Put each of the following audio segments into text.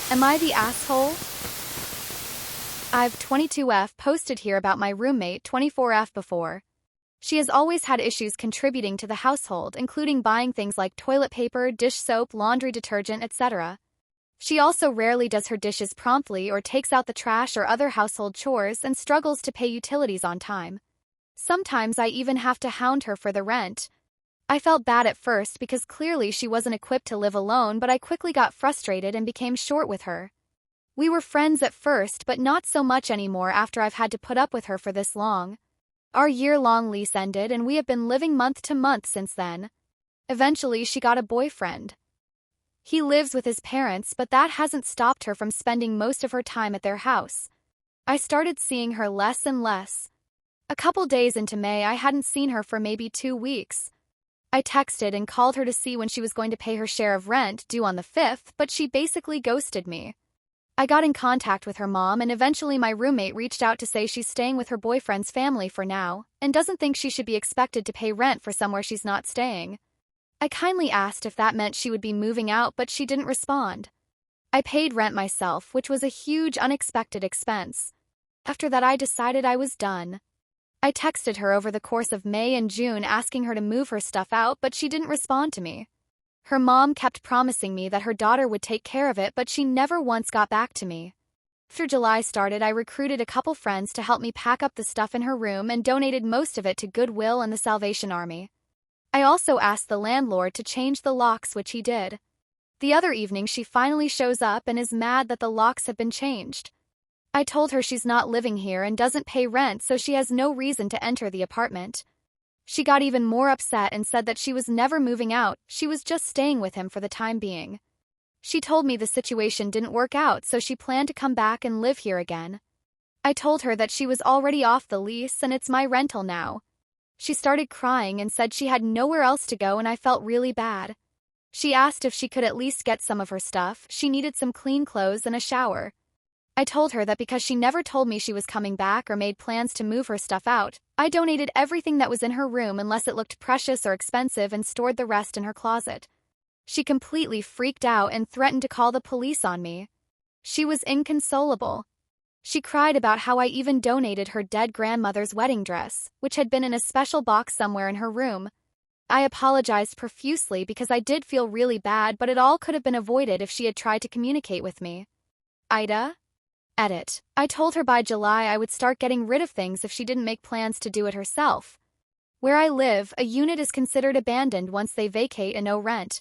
Am I the asshole? I've 22F posted here about my roommate 24F before. She has always had issues contributing to the household, including buying things like toilet paper, dish soap, laundry detergent, etc. She also rarely does her dishes promptly or takes out the trash or other household chores and struggles to pay utilities on time. Sometimes I even have to hound her for the rent. I felt bad at first because clearly she wasn't equipped to live alone, but I quickly got frustrated and became short with her. We were friends at first, but not so much anymore after I've had to put up with her for this long. Our year-long lease ended and we have been living month to month since then. Eventually, she got a boyfriend. He lives with his parents, but that hasn't stopped her from spending most of her time at their house. I started seeing her less and less. A couple days into May, I hadn't seen her for maybe 2 weeks. I texted and called her to see when she was going to pay her share of rent, due on the 5th, but she basically ghosted me. I got in contact with her mom, and eventually my roommate reached out to say she's staying with her boyfriend's family for now, and doesn't think she should be expected to pay rent for somewhere she's not staying. I kindly asked if that meant she would be moving out, but she didn't respond. I paid rent myself, which was a huge unexpected expense. After that, I decided I was done. I texted her over the course of May and June asking her to move her stuff out, but she didn't respond to me. Her mom kept promising me that her daughter would take care of it, but she never once got back to me. After July started, I recruited a couple friends to help me pack up the stuff in her room and donated most of it to Goodwill and the Salvation Army. I also asked the landlord to change the locks, which he did. The other evening, she finally shows up and is mad that the locks have been changed. I told her she's not living here and doesn't pay rent, so she has no reason to enter the apartment. She got even more upset and said that she was never moving out, she was just staying with him for the time being. She told me the situation didn't work out, so she planned to come back and live here again. I told her that she was already off the lease and it's my rental now. She started crying and said she had nowhere else to go, and I felt really bad. She asked if she could at least get some of her stuff. She needed some clean clothes and a shower. I told her that because she never told me she was coming back or made plans to move her stuff out, I donated everything that was in her room unless it looked precious or expensive and stored the rest in her closet. She completely freaked out and threatened to call the police on me. She was inconsolable. She cried about how I even donated her dead grandmother's wedding dress, which had been in a special box somewhere in her room. I apologized profusely because I did feel really bad, but it all could have been avoided if she had tried to communicate with me. Ida? Edit. I told her by July I would start getting rid of things if she didn't make plans to do it herself. Where I live, a unit is considered abandoned once they vacate and owe rent.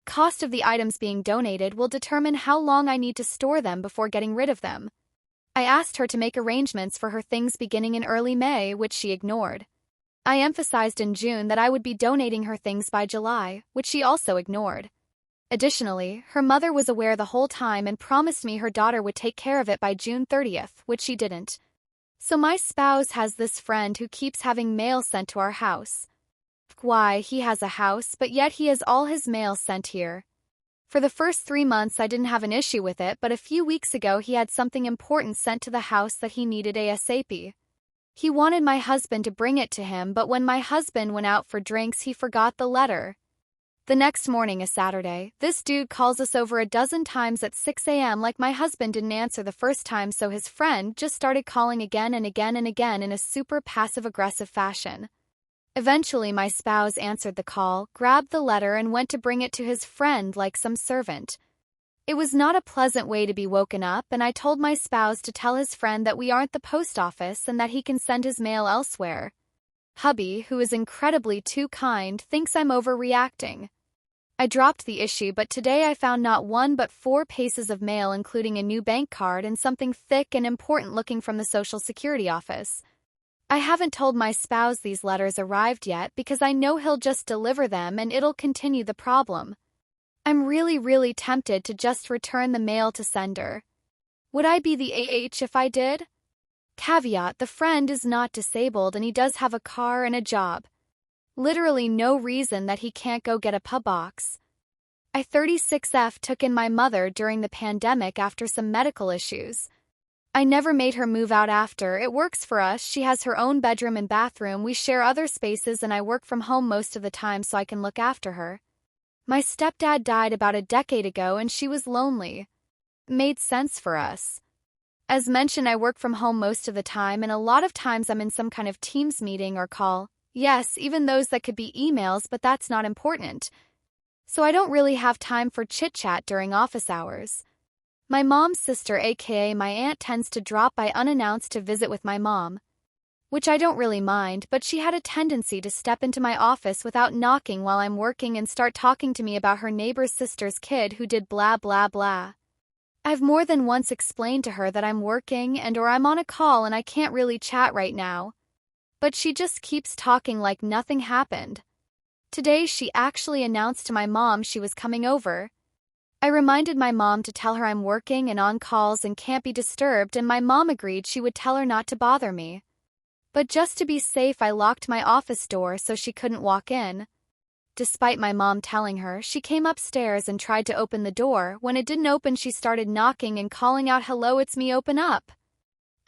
Cost of the items being donated will determine how long I need to store them before getting rid of them. I asked her to make arrangements for her things beginning in early May, which she ignored. I emphasized in June that I would be donating her things by July, which she also ignored. Additionally, her mother was aware the whole time and promised me her daughter would take care of it by June 30th, which she didn't. So my spouse has this friend who keeps having mail sent to our house. Why, he has a house, but yet he has all his mail sent here. For the first 3 months I didn't have an issue with it, but a few weeks ago he had something important sent to the house that he needed ASAP. He wanted my husband to bring it to him, but when my husband went out for drinks he forgot the letter. The next morning, a Saturday, this dude calls us over a dozen times at 6 a.m. like my husband didn't answer the first time, so his friend just started calling again and again and again in a super passive-aggressive fashion. Eventually, my spouse answered the call, grabbed the letter, and went to bring it to his friend like some servant. It was not a pleasant way to be woken up, and I told my spouse to tell his friend that we aren't the post office and that he can send his mail elsewhere. Hubby, who is incredibly too kind, thinks I'm overreacting. I dropped the issue, but today I found not one but 4 pieces of mail, including a new bank card and something thick and important looking from the Social Security office. I haven't told my spouse these letters arrived yet because I know he'll just deliver them and it'll continue the problem. I'm really tempted to just return the mail to sender. Would I be the if I did? Caveat: the friend is not disabled and he does have a car and a job. Literally no reason that he can't go get a pub box. I 36F took in my mother during the pandemic after some medical issues. I never made her move out after. It works for us. She has her own bedroom and bathroom. We share other spaces and I work from home most of the time so I can look after her. My stepdad died about a decade ago and she was lonely. made sense for us. As mentioned, I work from home most of the time, and a lot of times I'm in some kind of Teams meeting or call. Yes, even those that could be emails, but that's not important. So I don't really have time for chit-chat during office hours. My mom's sister, aka my aunt, tends to drop by unannounced to visit with my mom, which I don't really mind, but she had a tendency to step into my office without knocking while I'm working and start talking to me about her neighbor's sister's kid who did blah blah blah. I've more than once explained to her that I'm working or I'm on a call and I can't really chat right now. But she just keeps talking like nothing happened. Today she actually announced to my mom she was coming over. I reminded my mom to tell her I'm working and on calls and can't be disturbed, and my mom agreed she would tell her not to bother me. But just to be safe, I locked my office door so she couldn't walk in. Despite my mom telling her, she came upstairs and tried to open the door. When it didn't open, she started knocking and calling out, "Hello, it's me, open up."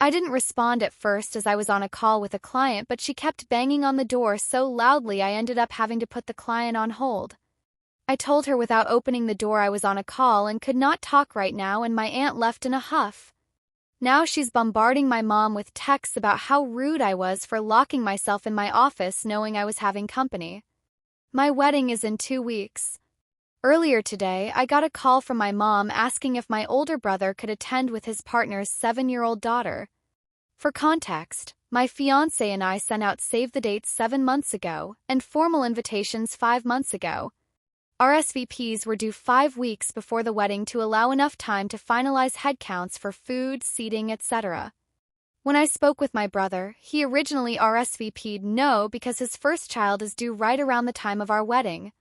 I didn't respond at first as I was on a call with a client, but she kept banging on the door so loudly I ended up having to put the client on hold. I told her without opening the door I was on a call and could not talk right now, and my aunt left in a huff. Now she's bombarding my mom with texts about how rude I was for locking myself in my office knowing I was having company. My wedding is in 2 weeks. Earlier today, I got a call from my mom asking if my older brother could attend with his partner's 7-year-old daughter. For context, my fiancé and I sent out save the dates 7 months ago and formal invitations 5 months ago. RSVPs were due 5 weeks before the wedding to allow enough time to finalize headcounts for food, seating, etc. When I spoke with my brother, he originally RSVP'd no because his first child is due right around the time of our wedding.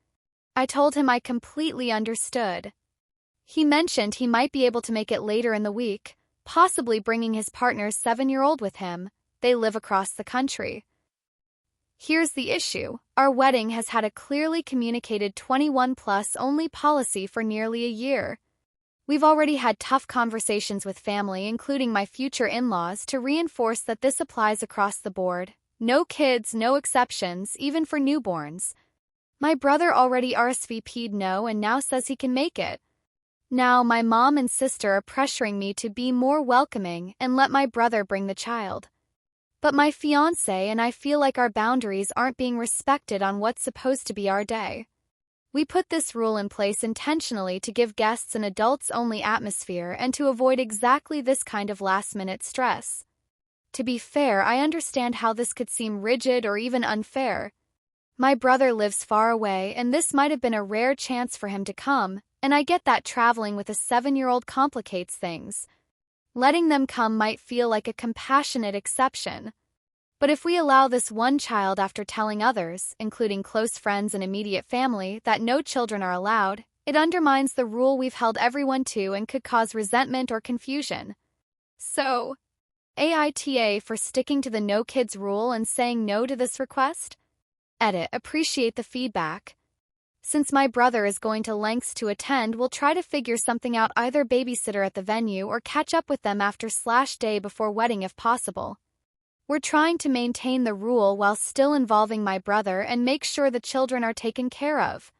I told him I completely understood. He mentioned he might be able to make it later in the week, possibly bringing his partner's 7-year-old with him. They live across the country. Here's the issue. Our wedding has had a clearly communicated 21+ only policy for nearly a year. We've already had tough conversations with family, including my future in-laws, to reinforce that this applies across the board. No kids, no exceptions, even for newborns. My brother already RSVP'd no and now says he can make it. Now my mom and sister are pressuring me to be more welcoming and let my brother bring the child. But my fiancé and I feel like our boundaries aren't being respected on what's supposed to be our day. We put this rule in place intentionally to give guests an adults-only atmosphere and to avoid exactly this kind of last-minute stress. To be fair, I understand how this could seem rigid or even unfair. My brother lives far away, and this might have been a rare chance for him to come, and I get that traveling with a 7-year-old complicates things. Letting them come might feel like a compassionate exception. But if we allow this one child after telling others, including close friends and immediate family, that no children are allowed, it undermines the rule we've held everyone to and could cause resentment or confusion. So, AITA for sticking to the no kids rule and saying no to this request? Edit. Appreciate the feedback. Since my brother is going to lengths to attend, we'll try to figure something out, either babysitter at the venue or catch up with them after/day before wedding if possible. We're trying to maintain the rule while still involving my brother and make sure the children are taken care of.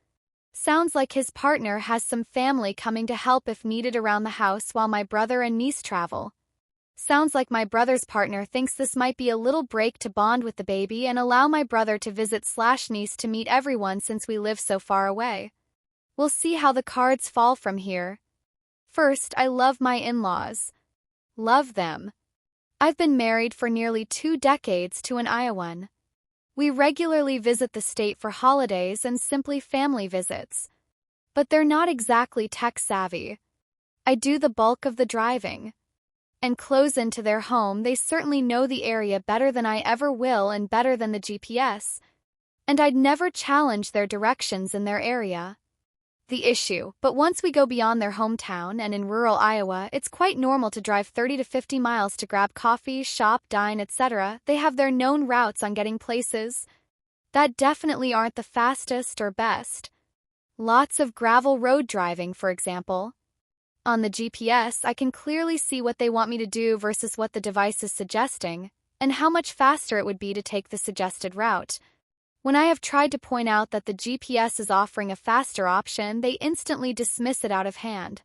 Sounds like his partner has some family coming to help if needed around the house while my brother and niece travel. Sounds like my brother's partner thinks this might be a little break to bond with the baby and allow my brother to visit/niece to meet everyone since we live so far away. We'll see how the cards fall from here. First, I love my in-laws. Love them. I've been married for nearly 2 decades to an Iowan. We regularly visit the state for holidays and simply family visits. But they're not exactly tech-savvy. I do the bulk of the driving. And close into their home, they certainly know the area better than I ever will and better than the GPS. And I'd never challenge their directions in their area. The issue, but once we go beyond their hometown and in rural Iowa, it's quite normal to drive 30 to 50 miles to grab coffee, shop, dine, etc. They have their known routes on getting places that definitely aren't the fastest or best. Lots of gravel road driving, for example. On the GPS, I can clearly see what they want me to do versus what the device is suggesting, and how much faster it would be to take the suggested route. When I have tried to point out that the GPS is offering a faster option, they instantly dismiss it out of hand.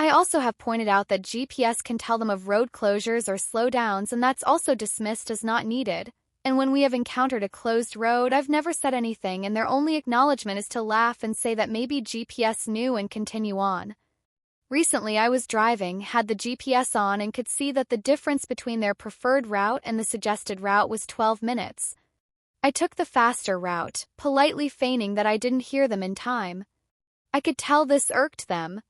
I also have pointed out that GPS can tell them of road closures or slowdowns, and that's also dismissed as not needed. And when we have encountered a closed road, I've never said anything, and their only acknowledgement is to laugh and say that maybe GPS knew and continue on. Recently, I was driving, had the GPS on, and could see that the difference between their preferred route and the suggested route was 12 minutes. I took the faster route, politely feigning that I didn't hear them in time. I could tell this irked them.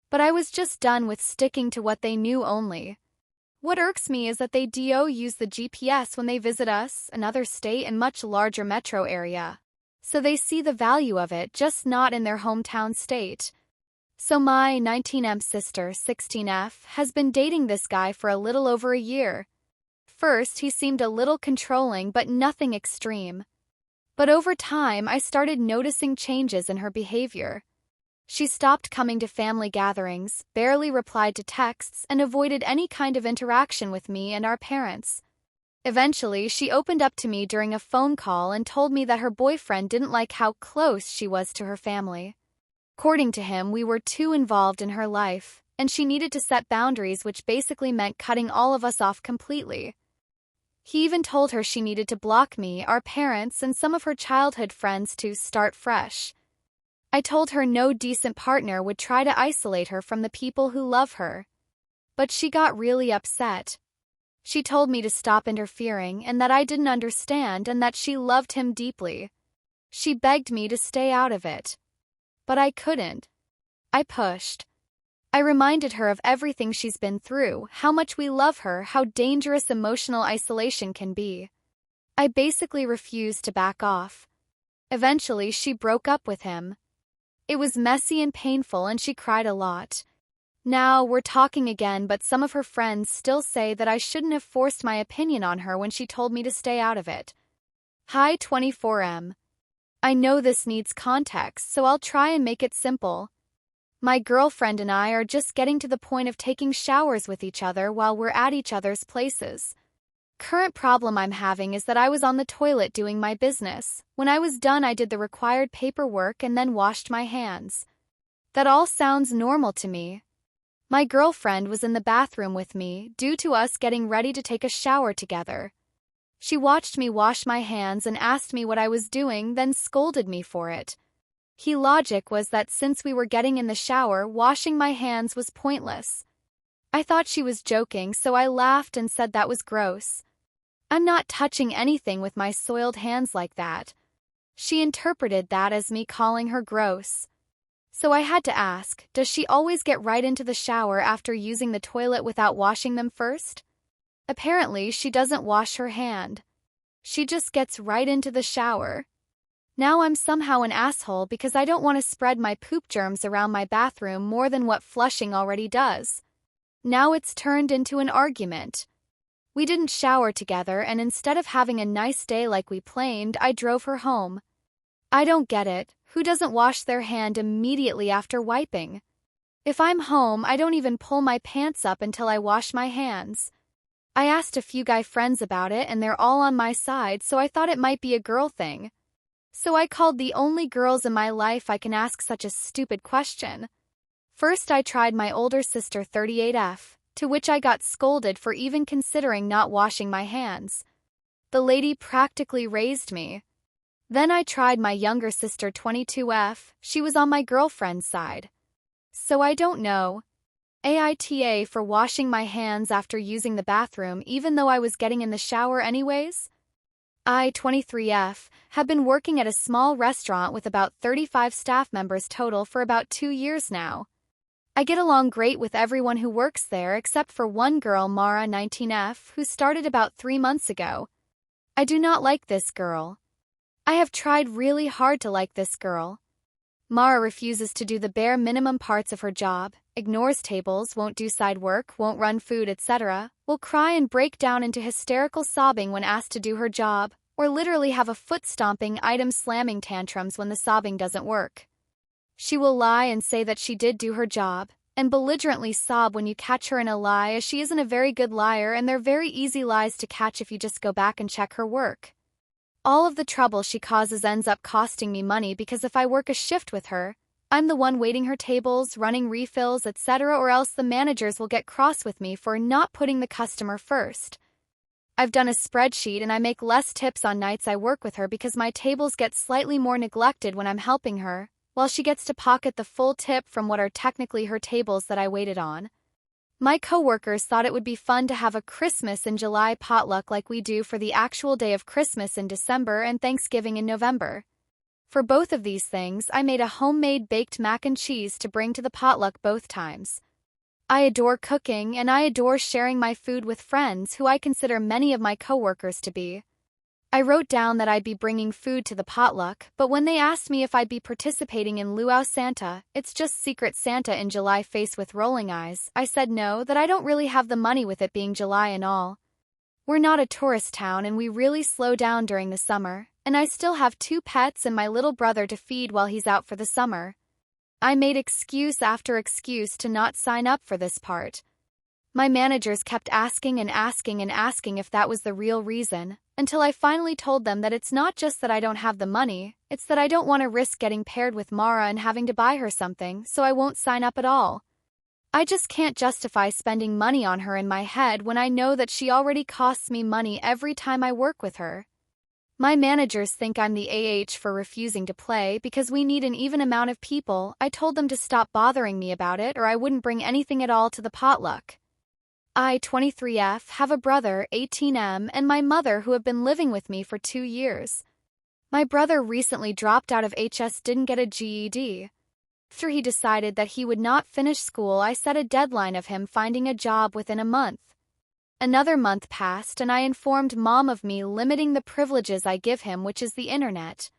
But I was just done with sticking to what they knew only. What irks me is that they use the GPS when they visit us, another state and much larger metro area. So they see the value of it, just not in their hometown state. So my 19M sister, 16F, has been dating this guy for a little over a year. First, he seemed a little controlling, but nothing extreme. But over time, I started noticing changes in her behavior. She stopped coming to family gatherings, barely replied to texts, and avoided any kind of interaction with me and our parents. Eventually, she opened up to me during a phone call and told me that her boyfriend didn't like how close she was to her family. According to him, we were too involved in her life, and she needed to set boundaries, which basically meant cutting all of us off completely. He even told her she needed to block me, our parents, and some of her childhood friends to start fresh. I told her no decent partner would try to isolate her from the people who love her. But she got really upset. She told me to stop interfering and that I didn't understand and that she loved him deeply. She begged me to stay out of it. But I couldn't. I pushed. I reminded her of everything she's been through, how much we love her, how dangerous emotional isolation can be. I basically refused to back off. Eventually, she broke up with him. It was messy and painful, and she cried a lot. Now, we're talking again, but some of her friends still say that I shouldn't have forced my opinion on her when she told me to stay out of it. Hi 24M. I know this needs context, so I'll try and make it simple. My girlfriend and I are just getting to the point of taking showers with each other while we're at each other's places. Current problem I'm having is that I was on the toilet doing my business. When I was done, I did the required paperwork and then washed my hands. That all sounds normal to me. My girlfriend was in the bathroom with me, due to us getting ready to take a shower together. She watched me wash my hands and asked me what I was doing, then scolded me for it. Her logic was that since we were getting in the shower, washing my hands was pointless. I thought she was joking, so I laughed and said that was gross. I'm not touching anything with my soiled hands like that. She interpreted that as me calling her gross. So I had to ask, does she always get right into the shower after using the toilet without washing them first? Apparently, she doesn't wash her hand. She just gets right into the shower. Now I'm somehow an asshole because I don't want to spread my poop germs around my bathroom more than what flushing already does. Now it's turned into an argument. We didn't shower together, and instead of having a nice day like we planned, I drove her home. I don't get it. Who doesn't wash their hand immediately after wiping? If I'm home, I don't even pull my pants up until I wash my hands. I asked a few guy friends about it, and they're all on my side, so I thought it might be a girl thing. So I called the only girls in my life I can ask such a stupid question. First, I tried my older sister 38F, to which I got scolded for even considering not washing my hands. The lady practically raised me. Then I tried my younger sister 22F, she was on my girlfriend's side. So I don't know. AITA for washing my hands after using the bathroom even though I was getting in the shower anyways? I, 23F, have been working at a small restaurant with about 35 staff members total for about 2 years now. I get along great with everyone who works there except for one girl, Mara, 19F, who started about 3 months ago. I do not like this girl. I have tried really hard to like this girl. Mara refuses to do the bare minimum parts of her job, ignores tables, won't do side work, won't run food, etc., will cry and break down into hysterical sobbing when asked to do her job, or literally have a foot-stomping, item-slamming tantrums when the sobbing doesn't work. She will lie and say that she did do her job, and belligerently sob when you catch her in a lie, as she isn't a very good liar and they're very easy lies to catch if you just go back and check her work. All of the trouble she causes ends up costing me money because if I work a shift with her, I'm the one waiting her tables, running refills, etc., or else the managers will get cross with me for not putting the customer first. I've done a spreadsheet and I make less tips on nights I work with her because my tables get slightly more neglected when I'm helping her, while she gets to pocket the full tip from what are technically her tables that I waited on. My coworkers thought it would be fun to have a Christmas in July potluck like we do for the actual day of Christmas in December and Thanksgiving in November. For both of these things, I made a homemade baked mac and cheese to bring to the potluck both times. I adore cooking and I adore sharing my food with friends who I consider many of my coworkers to be. I wrote down that I'd be bringing food to the potluck, but when they asked me if I'd be participating in Luau Santa, it's just Secret Santa in July face with rolling eyes, I said no, that I don't really have the money with it being July and all. We're not a tourist town and we really slow down during the summer, and I still have 2 pets and my little brother to feed while he's out for the summer. I made excuse after excuse to not sign up for this part. My managers kept asking and asking and asking if that was the real reason, until I finally told them that it's not just that I don't have the money, it's that I don't want to risk getting paired with Mara and having to buy her something, so I won't sign up at all. I just can't justify spending money on her in my head when I know that she already costs me money every time I work with her. My managers think I'm the AH for refusing to play because we need an even amount of people. I told them to stop bothering me about it or I wouldn't bring anything at all to the potluck. I, 23F, have a brother, 18M, and my mother who have been living with me for 2 years. My brother recently dropped out of HS, didn't get a GED. After he decided that he would not finish school, I set a deadline of him finding a job within a month. Another month passed and I informed Mom of me limiting the privileges I give him, which is the internet.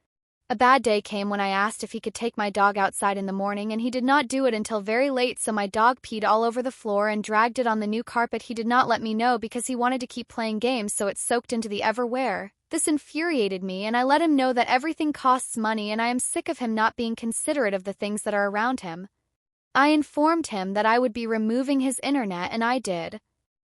A bad day came when I asked if he could take my dog outside in the morning and he did not do it until very late, so my dog peed all over the floor and dragged it on the new carpet. He did not let me know because he wanted to keep playing games, so it soaked into the everywhere. This infuriated me and I let him know that everything costs money and I am sick of him not being considerate of the things that are around him. I informed him that I would be removing his internet and I did.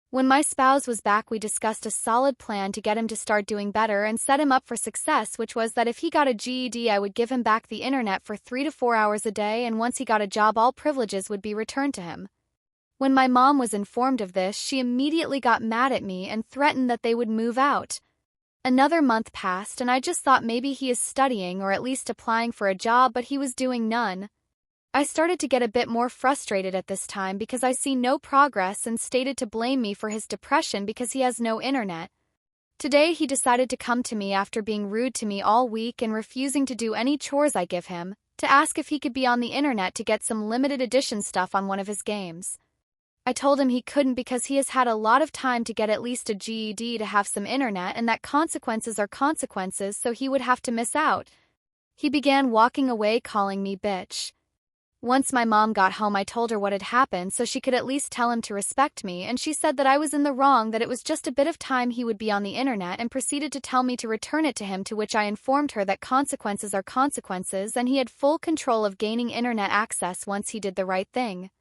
When my spouse was back, we discussed a solid plan to get him to start doing better and set him up for success, which was that if he got a GED, I would give him back the internet for 3 to 4 hours a day, and once he got a job, all privileges would be returned to him. When my mom was informed of this, she immediately got mad at me and threatened that they would move out. Another month passed and I just thought maybe he is studying or at least applying for a job, but he was doing none. I started to get a bit more frustrated at this time because I see no progress and stated to blame me for his depression because he has no internet. Today he decided to come to me after being rude to me all week and refusing to do any chores I give him, to ask if he could be on the internet to get some limited edition stuff on one of his games. I told him he couldn't because he has had a lot of time to get at least a GED to have some internet and that consequences are consequences, so he would have to miss out. He began walking away calling me bitch. Once my mom got home, I told her what had happened so she could at least tell him to respect me, and she said that I was in the wrong, that it was just a bit of time he would be on the internet, and proceeded to tell me to return it to him, to which I informed her that consequences are consequences and he had full control of gaining internet access once he did the right thing.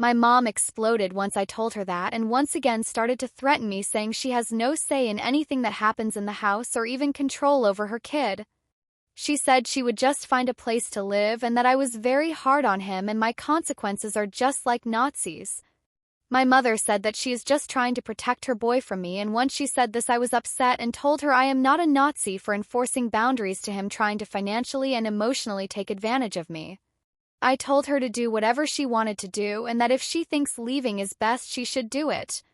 My mom exploded once I told her that and once again started to threaten me, saying she has no say in anything that happens in the house or even control over her kid. She said she would just find a place to live and that I was very hard on him and my consequences are just like Nazis. My mother said that she is just trying to protect her boy from me, and once she said this I was upset and told her I am not a Nazi for enforcing boundaries to him trying to financially and emotionally take advantage of me. I told her to do whatever she wanted to do and that if she thinks leaving is best she should do it.